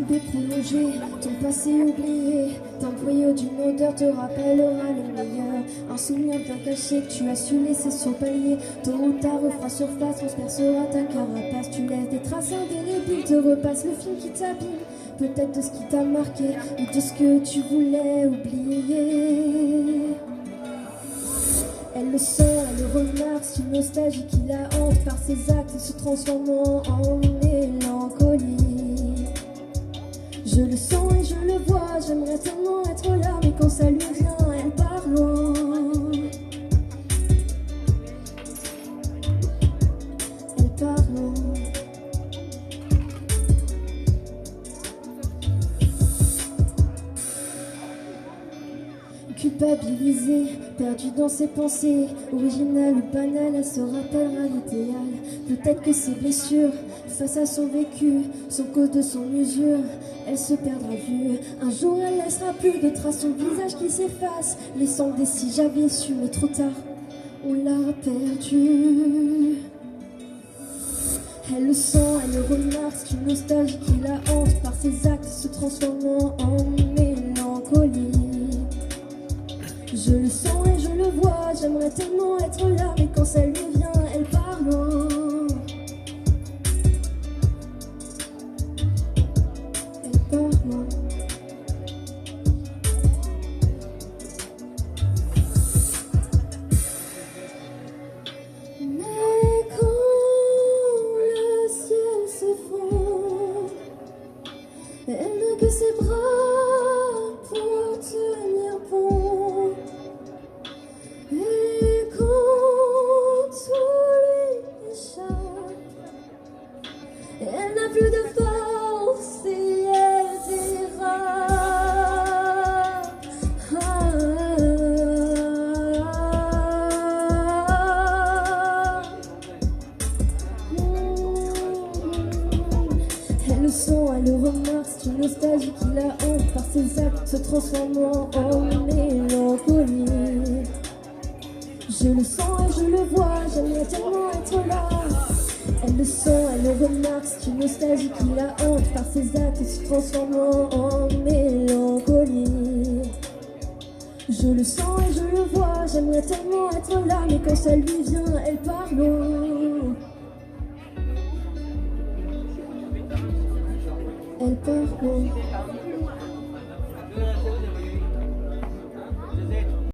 poupée prolongée, ton passé oublié, d'un boyau d'une odeur te rappellera le meilleur. Un souvenir bien caché que tu as su laisser sur le palier. Tôt ou tard refera surface, transpercera ta carapace. Tu laisses des traces indélébiles, te repasse le film qui t'abîme. Peut-être de ce qui t'a marqué, ou de ce que tu voulais oublier. Elle le sent, elle le remarque, c'est une nostalgie qui la hante. Par ses actes, se transformant en mélancolie. Je le sens et je le vois, j'aimerais tellement être là, mais quand ça lui vient, elle part loin. Elle part loin. Culpabilisée, perdue dans ses pensées, originale ou banale, elle se rappellera l'idéal. Peut-être que ses blessures, face à son vécu, sont cause de son usure, elle se perdra vue. Un jour elle laissera plus de traces, son visage qui s'efface, laissant des si j'avais su, mais trop tard, on l'a perdu. Elle le sent, elle le remarque, c'est une nostalgie qui la hante, par ses actes se transformant en mélancolie. Je le sens et je le vois, j'aimerais tellement être là, mais quand ça lui vient, elle part loin. Elle part loin. Mais quand le ciel s'effondre, elle n'a que ses bras pour tenir bon. Et quand tout lui échappe, elle n'a plus de force et elle dérape. Elle le sent, elle le remarque, c'est une nostalgie qui la hante, par ses actes se transformant en mélancolie. Je le sens et je le vois, j'aimerais tellement être là. Elle le sent, elle le remarque, c'est une nostalgie qui la hante, par ses actes se transformant en mélancolie. Je le sens et je le vois, j'aimerais tellement être là, mais quand ça lui vient, elle part loin. Elle part loin.